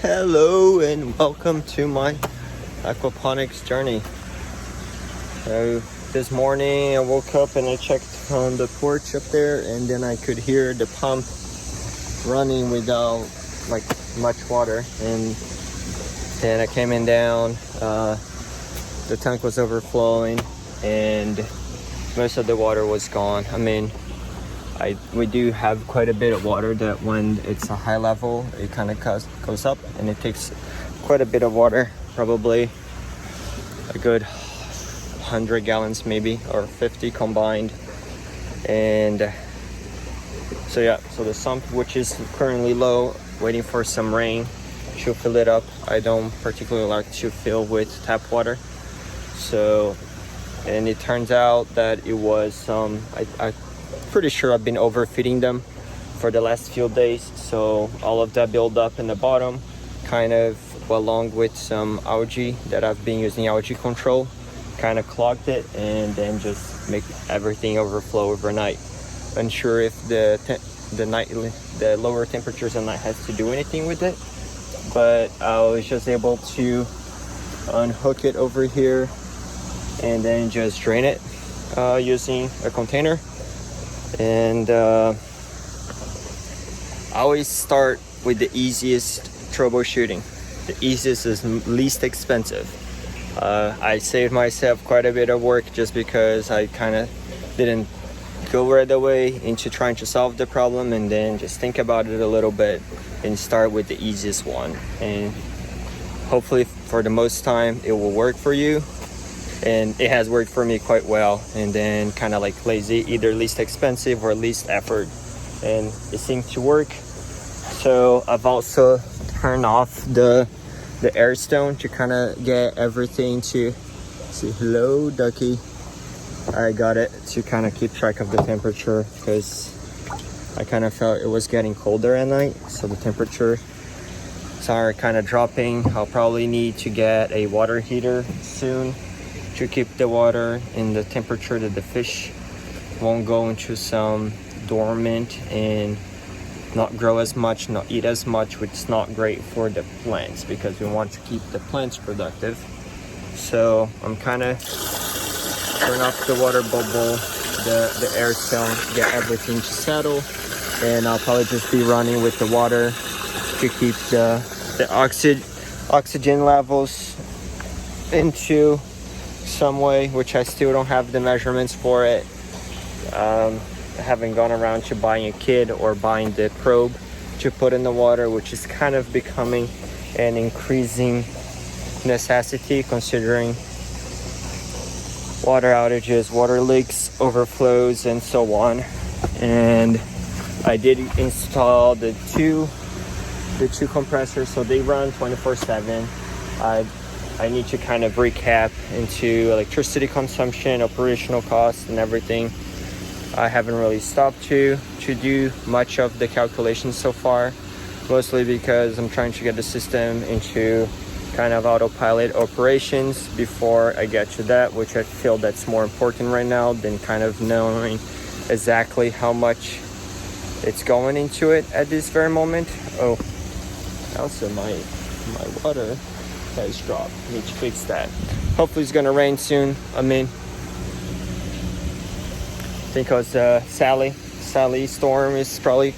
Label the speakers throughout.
Speaker 1: Hello and welcome to my aquaponics journey. So this morning I woke up and I checked on the porch up there, and then I could hear the pump running without like much water, and then I came in down, the tank was overflowing and most of the water was gone. I mean, we do have quite a bit of water that when it's a high level, it kind of goes up, and it takes quite a bit of water, probably a good 100 gallons maybe, or 50 combined. And so yeah, so the sump, which is currently low, waiting for some rain to fill it up. I don't particularly like to fill with tap water. So, and it turns out that it was I pretty sure I've been overfeeding them for the last few days, so all of that build up in the bottom, kind of along with some algae that I've been using algae control, kind of clogged it, and then just make everything overflow overnight. Unsure if the lower temperatures at night has to do anything with it, but I was just able to unhook it over here and then just drain it using a container. And I always start with the easiest troubleshooting. The easiest is least expensive. I saved myself quite a bit of work just because I kind of didn't go right away into trying to solve the problem, and then just think about it a little bit and start with the easiest one. And hopefully for the most time it will work for you. And it has worked for me quite well. And then kind of like lazy, either least expensive or least effort, and it seems to work. So I've also turned off the air stone to kind of get everything to see. Hello, ducky. I got it to kind of keep track of the temperature, because I kind of felt it was getting colder at night, so the temperatures are kind of dropping. I'll probably need to get a water heater soon to keep the water in the temperature that the fish won't go into some dormant and not grow as much, not eat as much, which is not great for the plants, because we want to keep the plants productive. So I'm kind of turn off the water bubble, the air stone, get everything to settle, and I'll probably just be running with the water to keep the oxygen levels into some way, which I still don't have the measurements for it. I haven't gone around to buying a kit or buying the probe to put in the water, which is kind of becoming an increasing necessity considering water outages, water leaks, overflows, and so on. And I did install the two compressors, so they run 24/7. I need to kind of recap into electricity consumption, operational costs, and everything. I haven't really stopped to do much of the calculations so far, mostly because I'm trying to get the system into kind of autopilot operations before I get to that, which I feel that's more important right now than kind of knowing exactly how much it's going into it at this very moment. Oh, also my water has dropped. Need to fix that. Hopefully it's gonna rain soon. I mean, I think it was Sally storm is probably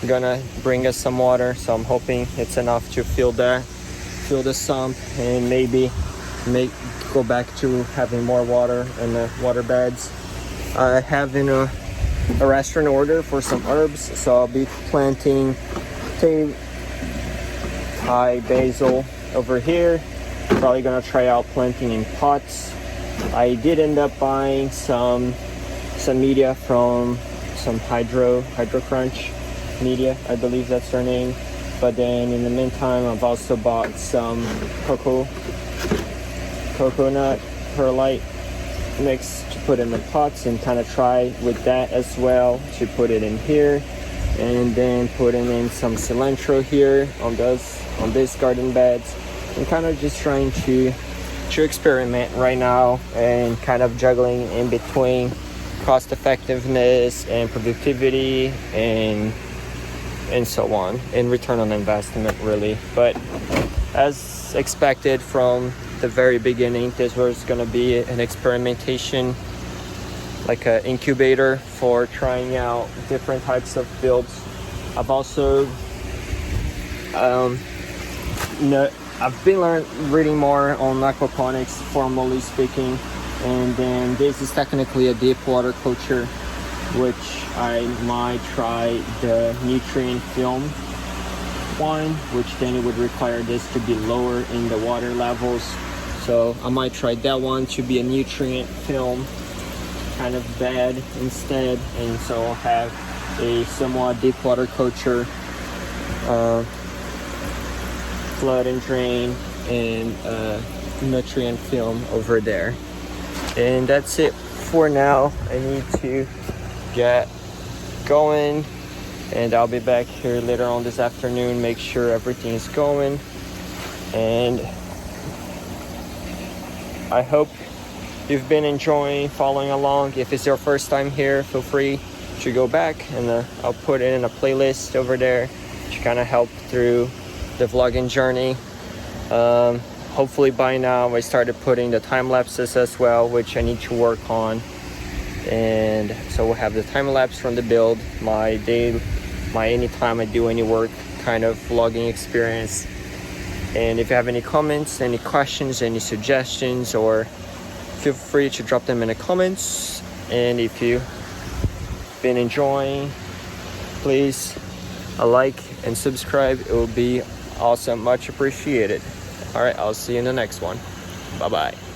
Speaker 1: gonna bring us some water, so I'm hoping it's enough to fill the sump and maybe go back to having more water in the water beds. I have in a restaurant order for some herbs, so I'll be planting Thai basil over here. Probably gonna try out planting in pots. I did end up buying some media from some Hydro Crunch media, I believe that's their name. But then in the meantime, I've also bought some coconut perlite mix to put in the pots, and kind of try with that as well to put it in here, and then putting in some cilantro here on these garden beds, and kind of just trying to experiment right now, and kind of juggling in between cost effectiveness and productivity and and so on, in return on investment really. But as expected from the very beginning, this was going to be an experimentation, like an incubator for trying out different types of builds. I've also I've been reading more on aquaponics, formally speaking, and then this is technically a deep water culture, which I might try the nutrient film one, which then it would require this to be lower in the water levels. So I might try that one to be a nutrient film kind of bed instead, and so I'll have a somewhat deep water culture, flood and drain, and nutrient film over there. And that's it for now. I need to get going, and I'll be back here later on this afternoon, make sure everything is going. And I hope you've been enjoying following along. If it's your first time here, feel free to go back, and I'll put it in a playlist over there to kind of help through the vlogging journey. Hopefully by now I started putting the time lapses as well, which I need to work on. And so we'll have the time lapse from the build, my anytime I do any work kind of vlogging experience. And if you have any comments, any questions, any suggestions, or feel free to drop them in the comments. And if you've been enjoying, please like and subscribe. It will be awesome, much appreciated. All right, I'll see you in the next one. Bye bye.